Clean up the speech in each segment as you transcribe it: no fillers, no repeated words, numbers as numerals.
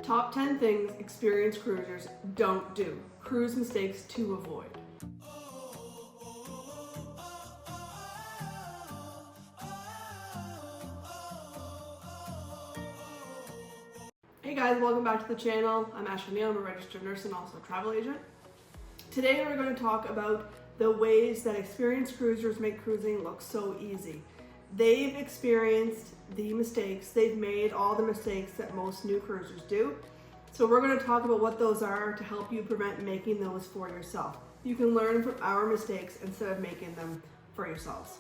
Top 10 things experienced cruisers don't do. Cruise mistakes to avoid. Hey guys, welcome back to the channel. I'm Ashley Neal, I'm a registered nurse and also a travel agent. Today we're going to talk about the ways that experienced cruisers make cruising look so easy. They've experienced the mistakes, they've made all the mistakes that most new cruisers do. So we're going to talk about what those are to help you prevent making those for yourself. You can learn from our mistakes instead of making them for yourselves.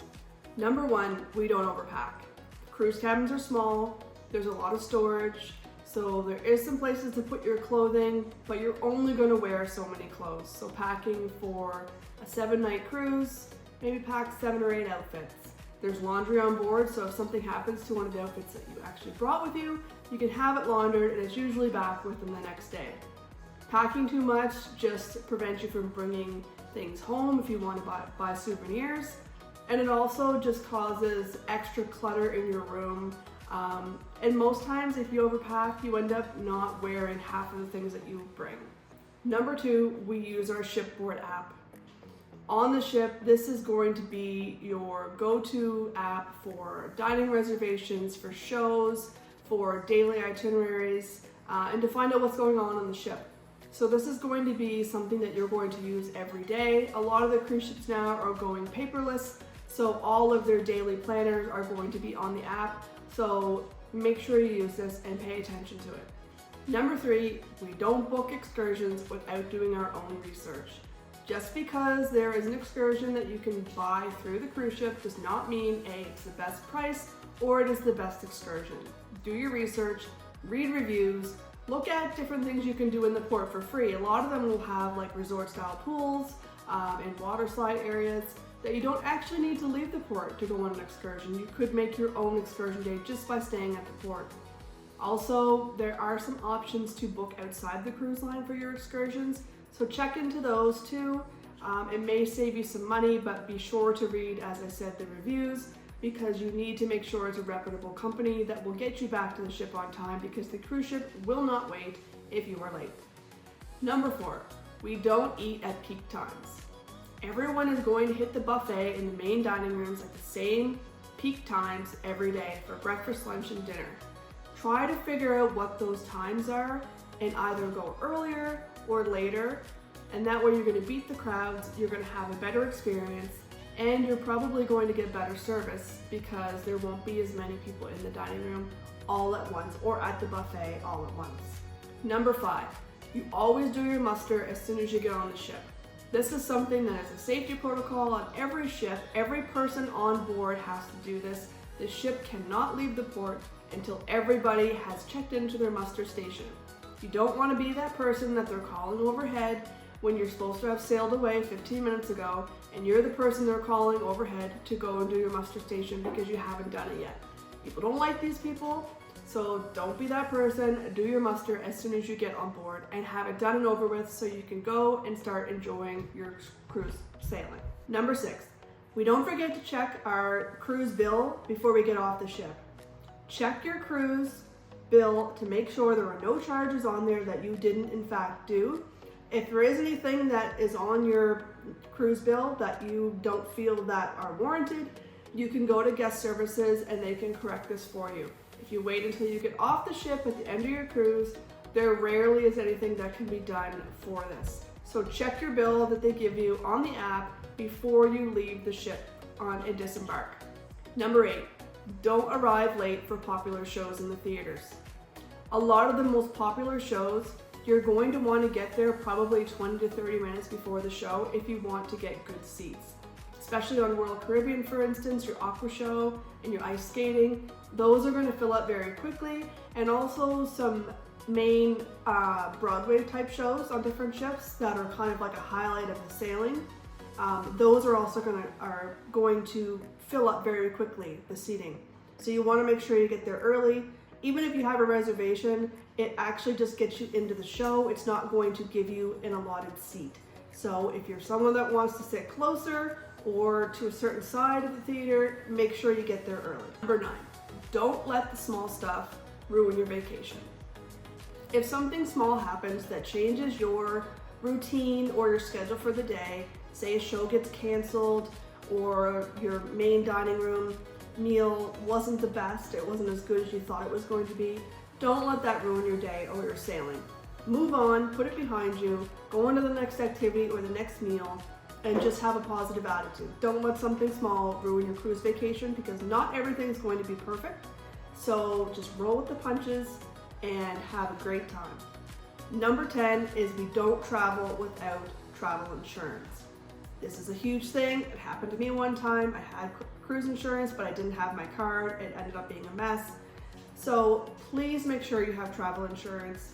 Number one, we don't overpack. Cruise cabins are small, there's a lot of storage, so there is some places to put your clothing, but you're only going to wear so many clothes. So packing for a 7-night cruise, maybe pack 7 or 8 outfits. There's laundry on board, so if something happens to one of the outfits that you actually brought with you, you can have it laundered and it's usually back within the next day. Packing too much just prevents you from bringing things home if you want to buy souvenirs, and it also just causes extra clutter in your room. And most times if you overpack, you end up not wearing half of the things that you bring. Number two, we use our Shipboard app. On the ship, this is going to be your go-to app for dining reservations, for shows, for daily itineraries, and to find out what's going on the ship. So this is going to be something that you're going to use every day. A lot of the cruise ships now are going paperless, so all of their daily planners are going to be on the app. So make sure you use this and pay attention to it. Number three, we don't book excursions without doing our own research. Just because there is an excursion that you can buy through the cruise ship does not mean A, it's the best price or it is the best excursion. Do your research, read reviews, look at different things you can do in the port for free. A lot of them will have like resort style pools and water slide areas that you don't actually need to leave the port to go on an excursion. You could make your own excursion day just by staying at the port. Also, there are some options to book outside the cruise line for your excursions. So check into those too. It may save you some money, but be sure to read, as I said, the reviews, because you need to make sure it's a reputable company that will get you back to the ship on time, because the cruise ship will not wait if you are late. Number four, we don't eat at peak times. Everyone is going to hit the buffet in the main dining rooms at the same peak times every day for breakfast, lunch, and dinner. Try to figure out what those times are and either go earlier or later, and that way you're going to beat the crowds, you're going to have a better experience, and you're probably going to get better service because there won't be as many people in the dining room all at once or at the buffet all at once. Number five, you always do your muster as soon as you get on the ship. This is something that is a safety protocol on every ship. Every person on board has to do this. The ship cannot leave the port until everybody has checked into their muster station. You don't want to be that person that they're calling overhead when you're supposed to have sailed away 15 minutes ago and you're the person they're calling overhead to go and do your muster station because you haven't done it yet. People don't like these people, so don't be that person. Do your muster as soon as you get on board and have it done and over with so you can go and start enjoying your cruise sailing. Number six, we don't forget to check our cruise bill before we get off the ship. Check your cruise bill to make sure there are no charges on there that you didn't in fact do. If there is anything that is on your cruise bill that you don't feel that are warranted, you can go to guest services and they can correct this for you. If you wait until you get off the ship at the end of your cruise, there rarely is anything that can be done for this. So check your bill that they give you on the app before you leave the ship and disembark. Number eight, don't arrive late for popular shows in the theaters. A lot of the most popular shows, you're going to want to get there probably 20 to 30 minutes before the show if you want to get good seats. Especially on Royal Caribbean, for instance, your aqua show and your ice skating, those are going to fill up very quickly. And also some main Broadway type shows on different ships that are kind of like a highlight of the sailing. Those are also going to fill up very quickly, the seating. So you want to make sure you get there early. Even if you have a reservation, it actually just gets you into the show. It's not going to give you an allotted seat. So if you're someone that wants to sit closer or to a certain side of the theater, make sure you get there early. Number 9, don't let the small stuff ruin your vacation. If something small happens that changes your routine or your schedule for the day, say a show gets canceled or your main dining room meal wasn't the best, it wasn't as good as you thought it was going to be, don't let that ruin your day or your sailing. Move on, put it behind you, go on to the next activity or the next meal, and just have a positive attitude. Don't let something small ruin your cruise vacation, because not everything's going to be perfect. So just roll with the punches and have a great time. Number 10 is we don't travel without travel insurance. This is a huge thing. It happened to me one time. I had cruise insurance, but I didn't have my card. It ended up being a mess. So please make sure you have travel insurance.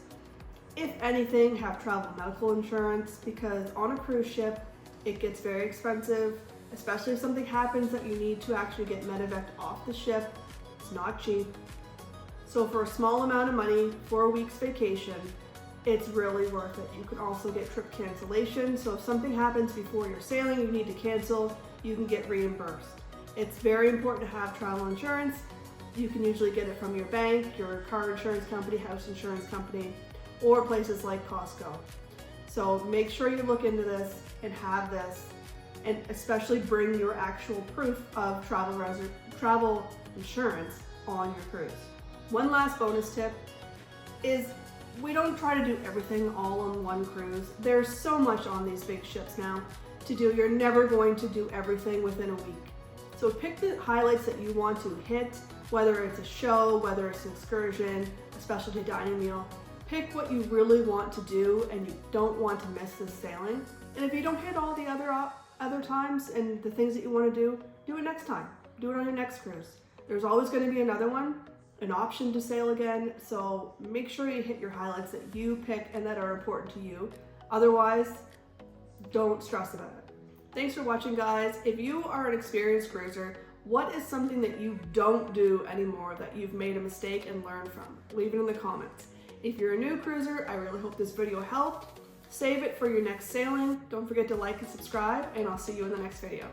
If anything, have travel medical insurance, because on a cruise ship, it gets very expensive, especially if something happens that you need to actually get medevac off the ship. It's not cheap. So for a small amount of money for a week's vacation, it's really worth it. You can also get trip cancellation. So if something happens before you're sailing, you need to cancel, you can get reimbursed. It's very important to have travel insurance. You can usually get it from your bank, your car insurance company, house insurance company, or places like Costco. So make sure you look into this and have this, and especially bring your actual proof of travel insurance on your cruise. One last bonus tip is we don't try to do everything all on one cruise. There's so much on these big ships now to do. You're never going to do everything within a week. So pick the highlights that you want to hit, whether it's a show, whether it's an excursion, a specialty dining meal. Pick what you really want to do and you don't want to miss this sailing. And if you don't hit all the other times and the things that you want to do it next time. Do it on your next cruise. There's always going to be another one, an option to sail again. So make sure you hit your highlights that you pick and that are important to you. Otherwise, don't stress about it. Thanks for watching, guys. If you are an experienced cruiser, what is something that you don't do anymore that you've made a mistake and learned from? Leave it in the comments. If you're a new cruiser, I really hope this video helped. Save it for your next sailing. Don't forget to like and subscribe, and I'll see you in the next video.